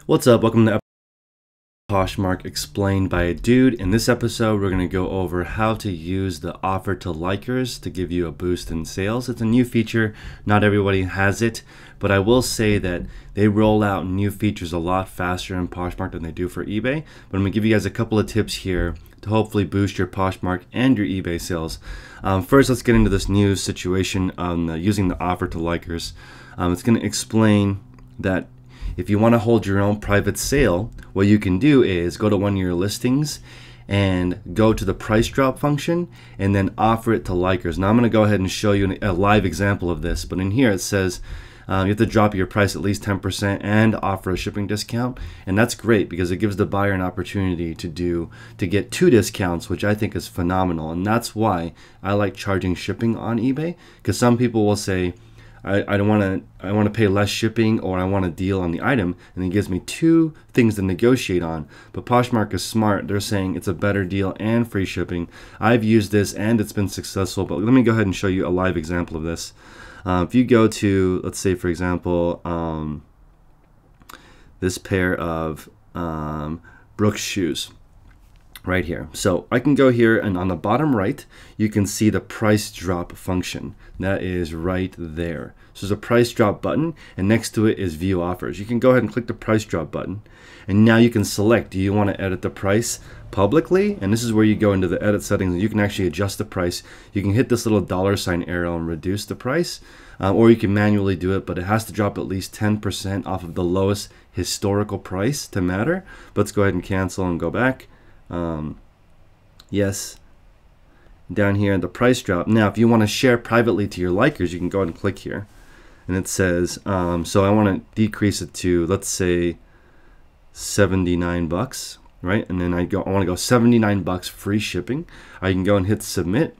What's up? Welcome to Poshmark Explained by a Dude. In this episode, we're going to go over how to use the offer to likers to give you a boost in sales. It's a new feature. Not everybody has it, but I will say that they roll out new features a lot faster in Poshmark than they do for eBay. But I'm going to give you guys a couple of tips here to hopefully boost your Poshmark and your eBay sales. First, let's get into this new situation on using the offer to likers. It's going to explain that if you want to hold your own private sale, what you can do is go to one of your listings and go to the price drop function and then offer it to likers. Now I'm going to go ahead and show you a live example of this, but in here it says you have to drop your price at least 10% and offer a shipping discount, and that's great because it gives the buyer an opportunity to get 2 discounts, which I think is phenomenal. And that's why I like charging shipping on eBay, because some people will say, I want to pay less shipping, or I want a deal on the item, and it gives me 2 things to negotiate on. But Poshmark is smart. They're saying it's a better deal and free shipping. I've used this and it's been successful, but let me go ahead and show you a live example of this. If you go to, let's say for example, this pair of Brooks shoes right here. So I can go here, and on the bottom right you can see the price drop function. That is right there. So there's a price drop button, and next to it is view offers. You can go ahead and click the price drop button, and now you can select, do you want to edit the price publicly? And this is where you go into the edit settings and you can actually adjust the price. You can hit this little $ arrow and reduce the price, or you can manually do it, but it has to drop at least 10% off of the lowest historical price to matter. But let's go ahead and cancel and go back. Yes, down here the price drop. Now if you want to share privately to your likers, you can go ahead and click here, and it says so I want to decrease it to, let's say, $79, right? And then I want to go $79 free shipping. I can go and hit submit,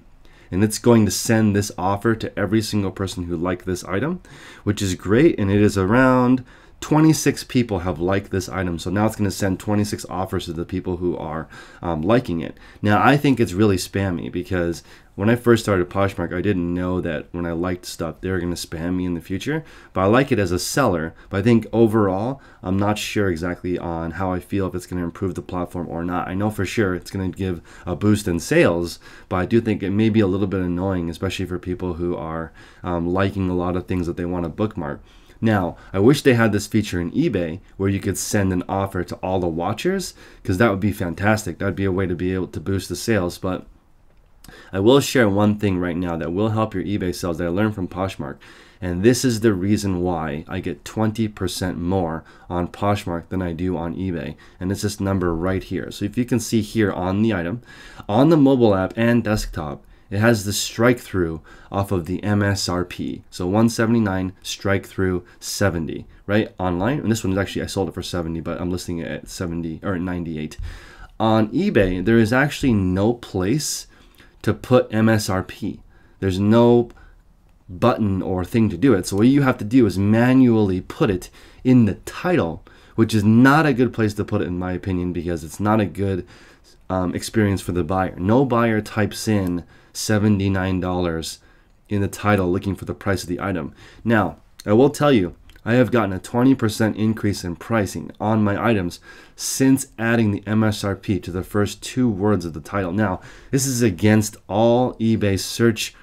and it's going to send this offer to every single person who liked this item, which is great. And it is around 26 people have liked this item, so now it's going to send 26 offers to the people who are liking it. Now I think it's really spammy, because when I first started Poshmark, I didn't know that when I liked stuff they were going to spam me in the future, but I like it as a seller. But I think overall I'm not sure exactly on how I feel, if it's going to improve the platform or not. I know for sure it's going to give a boost in sales, but I do think it may be a little bit annoying, especially for people who are liking a lot of things that they want to bookmark. Now, I wish they had this feature in eBay where you could send an offer to all the watchers, because that would be fantastic. That would be a way to be able to boost the sales. But I will share one thing right now that will help your eBay sales that I learned from Poshmark. And this is the reason why I get 20% more on Poshmark than I do on eBay. And it's this number right here. So if you can see here on the item, on the mobile app and desktop, it has the strike through off of the MSRP. So 179 strike through 70, right? Online. And this one is actually, I sold it for 70, but I'm listing it at 70 or 98. On eBay, there is actually no place to put MSRP. There's no button or thing to do it. So what you have to do is manually put it in the title, which is not a good place to put it in my opinion, because it's not a good experience for the buyer. No buyer types in $79 in the title looking for the price of the item. Now, I will tell you, I have gotten a 20% increase in pricing on my items since adding the MSRP to the first 2 words of the title. Now, this is against all eBay search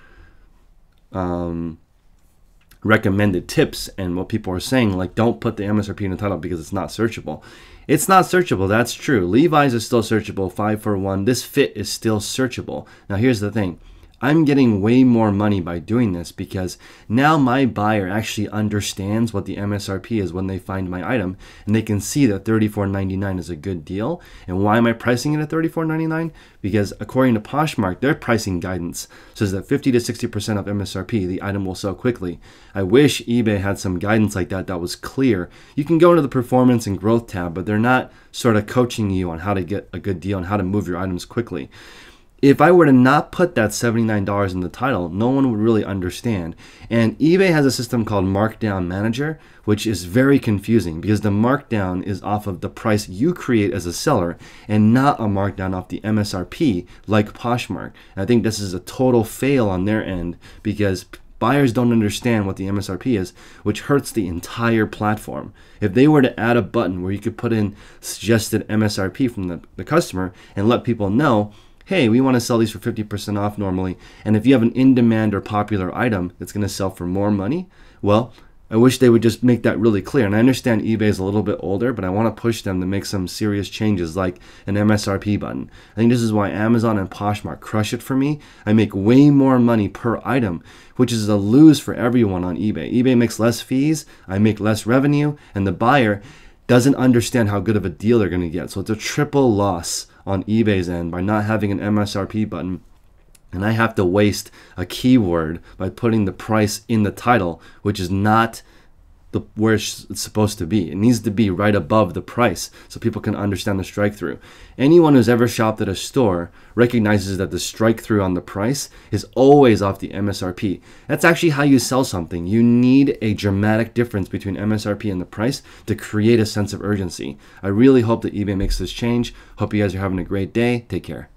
recommended tips and what people are saying, like don't put the MSRP in the title because it's not searchable. It's not searchable, that's true. Levi's is still searchable, 5 for 1. This fit is still searchable. Now here's the thing. I'm getting way more money by doing this, because now my buyer actually understands what the MSRP is when they find my item, and they can see that $34.99 is a good deal. And why am I pricing it at $34.99? Because according to Poshmark, their pricing guidance says that 50 to 60% of MSRP, the item will sell quickly. I wish eBay had some guidance like that that was clear. You can go into the performance and growth tab, but they're not sort of coaching you on how to get a good deal and how to move your items quickly. If I were to not put that $79 in the title, no one would really understand. And eBay has a system called Markdown Manager, which is very confusing, because the markdown is off of the price you create as a seller and not a markdown off the MSRP like Poshmark. And I think this is a total fail on their end, because buyers don't understand what the MSRP is, which hurts the entire platform. If they were to add a button where you could put in suggested MSRP from the customer and let people know, hey, we want to sell these for 50% off normally, and if you have an in-demand or popular item that's going to sell for more money, well, I wish they would just make that really clear. And I understand eBay is a little bit older, but I want to push them to make some serious changes like an MSRP button. I think this is why Amazon and Poshmark crush it for me. I make way more money per item, which is a lose for everyone on eBay. eBay makes less fees, I make less revenue, and the buyer doesn't understand how good of a deal they're going to get. So it's a triple loss on eBay's end by not having an MSRP button. And I have to waste a keyword by putting the price in the title, which is not where it's supposed to be. It needs to be right above the price so people can understand the strike through. Anyone who's ever shopped at a store recognizes that the strike through on the price is always off the MSRP. That's actually how you sell something. You need a dramatic difference between MSRP and the price to create a sense of urgency. I really hope that eBay makes this change. Hope you guys are having a great day. Take care.